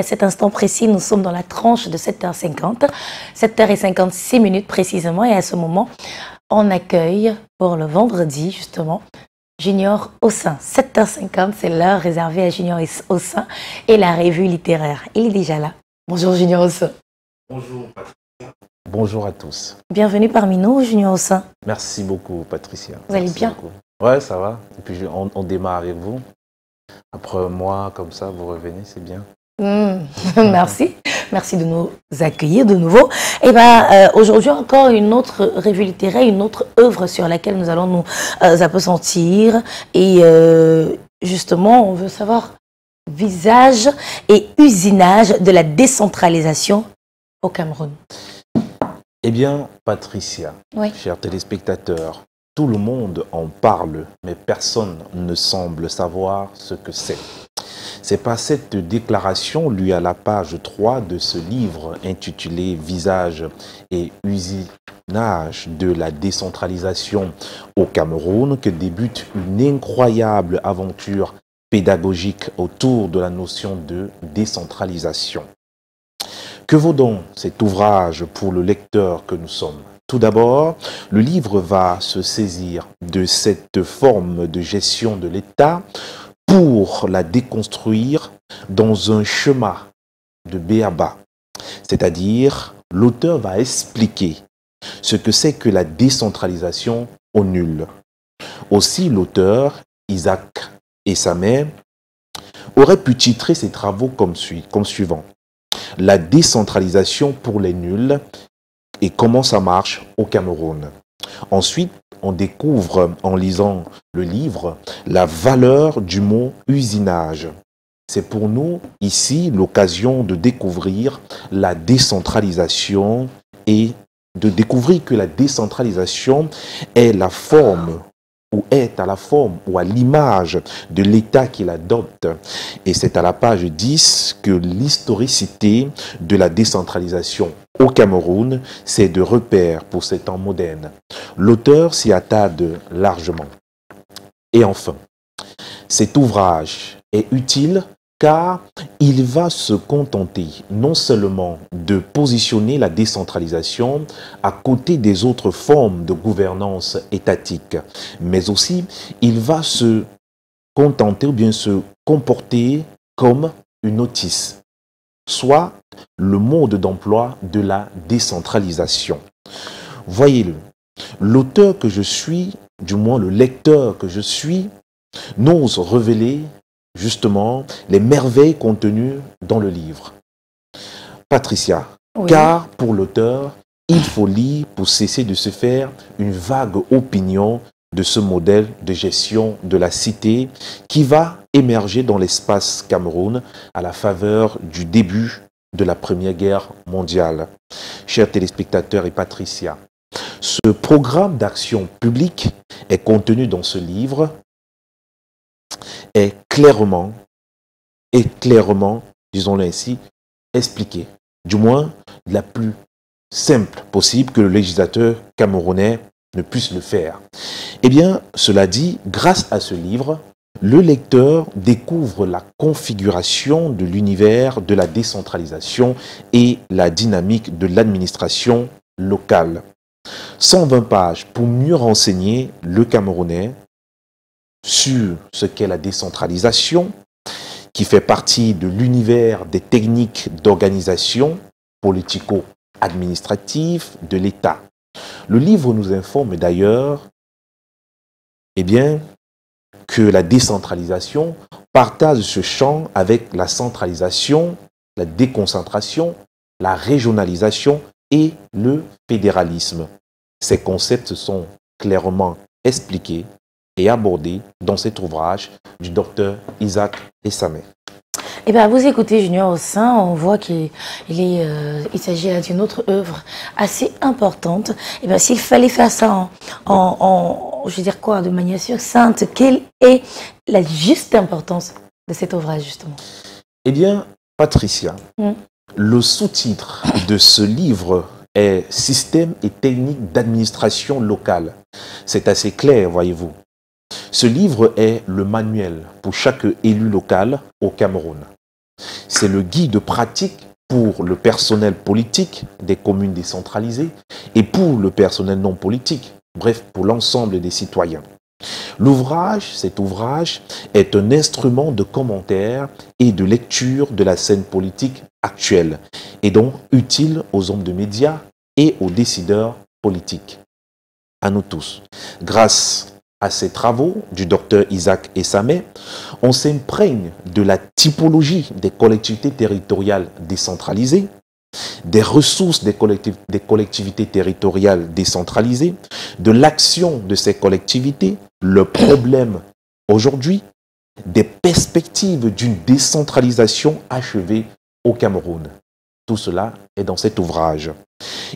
À cet instant précis, nous sommes dans la tranche de 7h50, 7h56 précisément, et à ce moment, on accueille pour le vendredi, justement, Junior Ossin. 7h50, c'est l'heure réservée à Junior Ossin et la revue littéraire. Il est déjà là. Bonjour Junior Ossin. Bonjour Patricia. Bonjour à tous. Bienvenue parmi nous, Junior Ossin. Merci beaucoup Patricia. Vous allez bien? Ouais, ça va. Et puis on démarre avec vous. Après un mois comme ça, vous revenez, c'est bien. Merci. Merci de nous accueillir de nouveau. Et aujourd'hui encore une autre revue littéraire, une autre œuvre sur laquelle nous allons nous appesantir. Et justement, on veut savoir visage et usinage de la décentralisation au Cameroun. Eh bien, Patricia, oui. Chers téléspectateurs, tout le monde en parle, mais personne ne semble savoir ce que c'est. C'est par cette déclaration lue à la page 3 de ce livre intitulé « Visage et usinage de la décentralisation au Cameroun » que débute une incroyable aventure pédagogique autour de la notion de décentralisation. Que vaut donc cet ouvrage pour le lecteur que nous sommes? Tout d'abord, le livre va se saisir de cette forme de gestion de l'État pour la déconstruire dans un schéma de b.a.-ba. C'est-à-dire, l'auteur va expliquer ce que c'est que la décentralisation au nul. Aussi, l'auteur, Isaac Essamé, aurait pu titrer ses travaux comme suivant. La décentralisation pour les nuls et comment ça marche au Cameroun. Ensuite, on découvre en lisant le livre la valeur du mot usinage. C'est pour nous ici l'occasion de découvrir la décentralisation et de découvrir que la décentralisation est la forme ou est à la forme ou à l'image de l'État qu'il adopte. Et c'est à la page 10 que l'historicité de la décentralisation au Cameroun c'est de repère pour ces temps modernes. L'auteur s'y attarde largement. Et enfin, cet ouvrage est utile car il va se contenter non seulement de positionner la décentralisation à côté des autres formes de gouvernance étatique, mais aussi il va se contenter ou bien se comporter comme une notice, soit le mode d'emploi de la décentralisation. Voyez-le, l'auteur que je suis, du moins le lecteur que je suis, n'ose révéler justement les merveilles contenues dans le livre. Patricia, oui. Car pour l'auteur, il faut lire pour cesser de se faire une vague opinion de ce modèle de gestion de la cité qui va émerger dans l'espace Cameroun à la faveur du début de la Première Guerre mondiale. Chers téléspectateurs et Patricia, ce programme d'action publique est contenu dans ce livre est clairement, disons-le ainsi, expliqué, du moins de la plus simple possible que le législateur camerounais ne puisse le faire. Eh bien, cela dit, grâce à ce livre, le lecteur découvre la configuration de l'univers de la décentralisation et la dynamique de l'administration locale. 120 pages pour mieux renseigner le Camerounais sur ce qu'est la décentralisation, qui fait partie de l'univers des techniques d'organisation politico-administrative de l'État. Le livre nous informe d'ailleurs que la décentralisation partage ce champ avec la centralisation, la déconcentration, la régionalisation et le fédéralisme. Ces concepts sont clairement expliqués et abordé dans cet ouvrage du docteur Isaac Essamé. Eh bien, vous écoutez Junior Ossin, on voit qu'il s'agit d'une autre œuvre assez importante. Eh bien, s'il fallait faire ça je veux dire quoi, de manière succincte, quelle est la juste importance de cet ouvrage, justement? Eh bien, Patricia, le sous-titre de ce livre est « Système et techniques d'administration locale ». C'est assez clair, voyez-vous. Ce livre est le manuel pour chaque élu local au Cameroun. C'est le guide pratique pour le personnel politique des communes décentralisées et pour le personnel non politique, bref, pour l'ensemble des citoyens. Cet ouvrage est un instrument de commentaire et de lecture de la scène politique actuelle et donc utile aux hommes de médias et aux décideurs politiques. À nous tous. Grâce à ces travaux du docteur Isaac Essamé, on s'imprègne de la typologie des collectivités territoriales décentralisées, des ressources des collectivités territoriales décentralisées, de l'action de ces collectivités, le problème aujourd'hui, des perspectives d'une décentralisation achevée au Cameroun. Tout cela est dans cet ouvrage.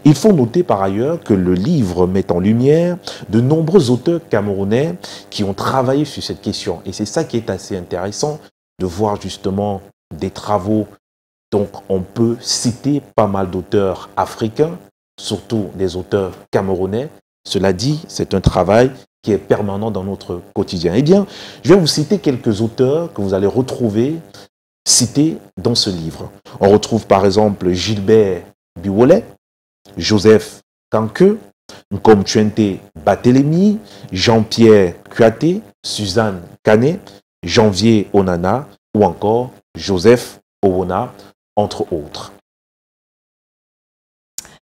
Il faut noter par ailleurs que le livre met en lumière de nombreux auteurs camerounais qui ont travaillé sur cette question. Et c'est ça qui est assez intéressant, de voir justement des travaux. Donc on peut citer pas mal d'auteurs africains, surtout des auteurs camerounais. Cela dit, c'est un travail qui est permanent dans notre quotidien. Eh bien, je vais vous citer quelques auteurs que vous allez retrouver cités dans ce livre. On retrouve par exemple Gilbert Biolay, Joseph Kanke, Nkomtwente Batelemi, Jean-Pierre Kuaté, Suzanne Kané, Janvier Onana ou encore Joseph Owona, entre autres.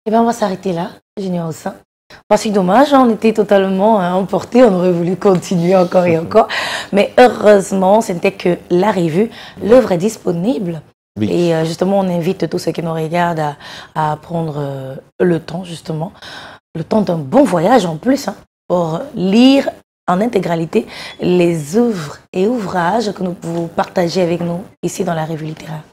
Eh bien, on va s'arrêter là, Junior Ossin. C'est dommage, on était totalement emportés, on aurait voulu continuer encore et encore. Mais heureusement, ce n'était que la revue. L'œuvre est disponible. Oui. Et justement, on invite tous ceux qui nous regardent à prendre le temps, justement, le temps d'un bon voyage en plus, pour lire en intégralité les œuvres et ouvrages que nous pouvons partager avec nous ici dans la revue littéraire.